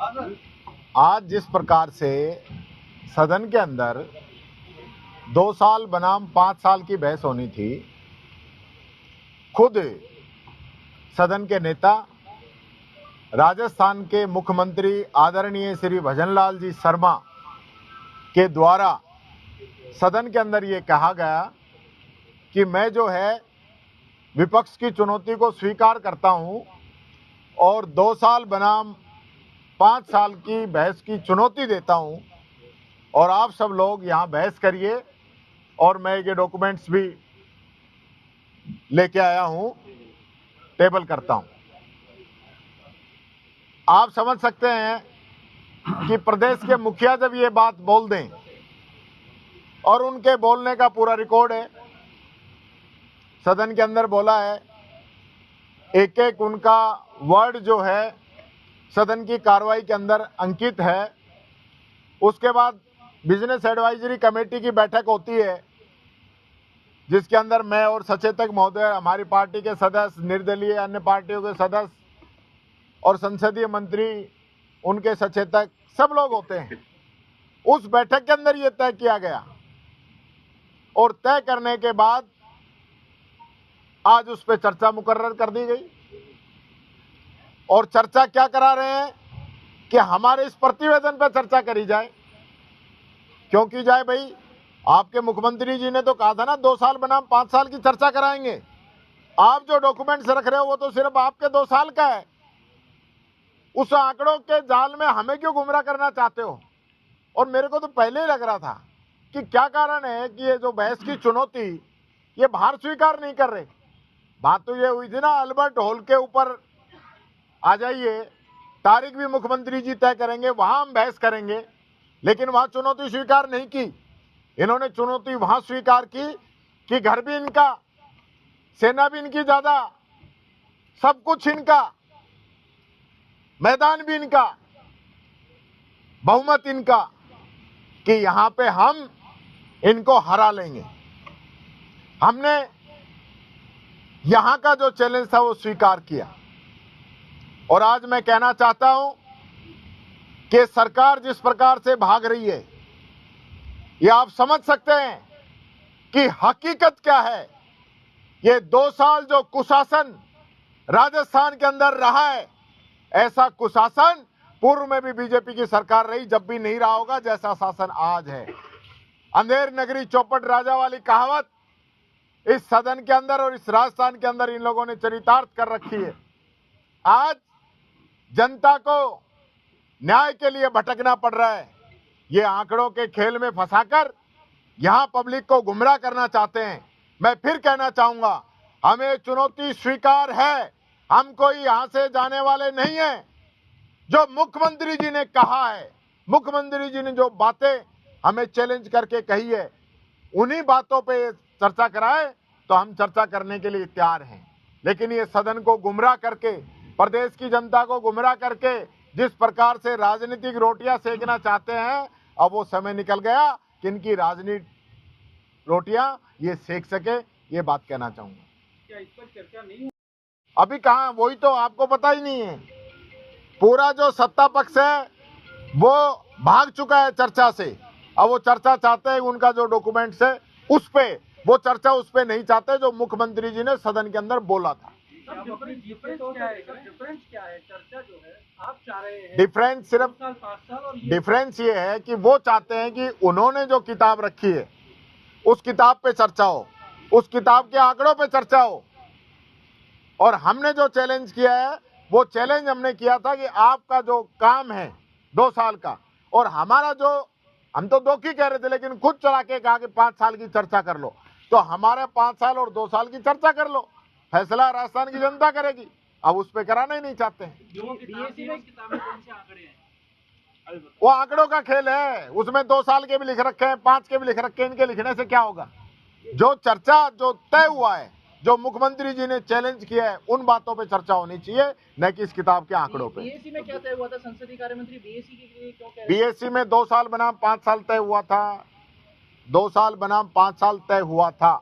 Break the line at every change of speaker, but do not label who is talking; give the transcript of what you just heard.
आज जिस प्रकार से सदन के अंदर 2 साल बनाम 5 साल की बहस होनी थी, खुद सदन के नेता राजस्थान के मुख्यमंत्री आदरणीय श्री भजनलाल जी शर्मा के द्वारा सदन के अंदर ये कहा गया कि मैं जो है विपक्ष की चुनौती को स्वीकार करता हूं और 2 साल बनाम 5 साल की बहस की चुनौती देता हूं और आप सब लोग यहां बहस करिए और मैं ये डॉक्यूमेंट्स भी लेके आया हूं, टेबल करता हूं। आप समझ सकते हैं कि प्रदेश के मुखिया जब ये बात बोल दें और उनके बोलने का पूरा रिकॉर्ड है, सदन के अंदर बोला है, एक एक उनका वर्ड जो है सदन की कार्रवाई के अंदर अंकित है। उसके बाद बिजनेस एडवाइजरी कमेटी की बैठक होती है जिसके अंदर मैं और सचेतक महोदय, हमारी पार्टी के सदस्य, निर्दलीय अन्य पार्टियों के सदस्य और संसदीय मंत्री, उनके सचेतक सब लोग होते हैं। उस बैठक के अंदर यह तय किया गया और तय करने के बाद आज उस पर चर्चा मुकर्रर कर दी गई। और चर्चा क्या करा रहे हैं कि हमारे इस प्रतिवेदन पर चर्चा करी जाए। क्यों की जाए भाई? आपके मुख्यमंत्री जी ने तो कहा था ना 2 साल बनाम 5 साल की चर्चा कराएंगे। आप जो डॉक्यूमेंट्स रख रहे हो वो तो सिर्फ आपके 2 साल का है। उस आंकड़ों के जाल में हमें क्यों गुमराह करना चाहते हो? और मेरे को तो पहले ही लग रहा था कि क्या कारण है कि ये जो बहस की चुनौती ये बाहर स्वीकार नहीं कर रहे। बात तो ये हुई थी ना, अल्बर्ट हॉल के ऊपर आ जाइए, तारीख भी मुख्यमंत्री जी तय करेंगे, वहां हम बहस करेंगे। लेकिन वहां चुनौती स्वीकार नहीं की। इन्होंने चुनौती वहां स्वीकार की कि घर भी इनका, सेना भी इनकी ज्यादा, सब कुछ इनका, मैदान भी इनका, बहुमत इनका, कि यहां पे हम इनको हरा लेंगे। हमने यहां का जो चैलेंज था वो स्वीकार किया। और आज मैं कहना चाहता हूं कि सरकार जिस प्रकार से भाग रही है, ये आप समझ सकते हैं कि हकीकत क्या है। ये 2 साल जो कुशासन राजस्थान के अंदर रहा है, ऐसा कुशासन पूर्व में भी बीजेपी की सरकार रही, जब भी नहीं रहा होगा जैसा शासन आज है। अंधेर नगरी चौपट राजा वाली कहावत इस सदन के अंदर और इस राजस्थान के अंदर इन लोगों ने चरितार्थ कर रखी है। आज जनता को न्याय के लिए भटकना पड़ रहा है। ये आंकड़ों के खेल में फंसाकर यहां पब्लिक को गुमराह करना चाहते हैं। मैं फिर कहना चाहूंगा, हमें चुनौती स्वीकार है। हम कोई यहां से जाने वाले नहीं हैं। जो मुख्यमंत्री जी ने कहा है, मुख्यमंत्री जी ने जो बातें हमें चैलेंज करके कही है, उन्हीं बातों पे चर्चा कराए तो हम चर्चा करने के लिए तैयार हैं। लेकिन ये सदन को गुमराह करके, प्रदेश की जनता को गुमराह करके जिस प्रकार से राजनीतिक रोटियां सेकना चाहते हैं, अब वो समय निकल गया कि इनकी राजनीतिक रोटियां ये सेक सके। ये बात कहना चाहूंगा।
क्या इस पर चर्चा नहीं?
अभी कहां, वही तो आपको पता ही नहीं है। पूरा जो सत्ता पक्ष है वो भाग चुका है चर्चा से। अब वो चर्चा चाहते हैं उनका जो डॉक्यूमेंट्स है उस पे, वो चर्चा उस पे नहीं चाहते जो मुख्यमंत्री जी ने सदन के अंदर बोला था।
डिफरेंस क्या है? चर्चा जो है आप चाह रहे हैं,
डिफरेंस सिर्फ
5 साल और
डिफरेंस ये है कि वो चाहते हैं कि उन्होंने जो किताब रखी है उस किताब पे चर्चा हो, उस किताब के आंकड़ों पे चर्चा हो। और हमने जो चैलेंज किया है वो चैलेंज हमने किया था कि आपका जो काम है 2 साल का, और हमारा जो, हम तो 2 की कह रहे थे लेकिन खुद चला के कहा कि 5 साल की चर्चा कर लो। तो हमारे 5 साल और 2 साल की चर्चा कर लो, फैसला राजस्थान की जनता करेगी। अब उस पे कराना ही नहीं चाहते हैं। वो आंकड़ों का खेल है, उसमें 2 साल के भी लिख रखे हैं, 5 के भी लिख रखे हैं। इनके लिखने से क्या होगा? जो चर्चा जो तय हुआ है, जो मुख्यमंत्री जी ने चैलेंज किया है, उन बातों पे चर्चा होनी चाहिए, न कि इस किताब के आंकड़ों पे।
बीएससी में क्या तय हुआ था? संसदीय कार्य मंत्री बीएससी के लिए क्यों कह रहे हैं?
बीएससी में 2 साल बनाम 5 साल तय हुआ था। 2 साल बनाम 5 साल तय हुआ था।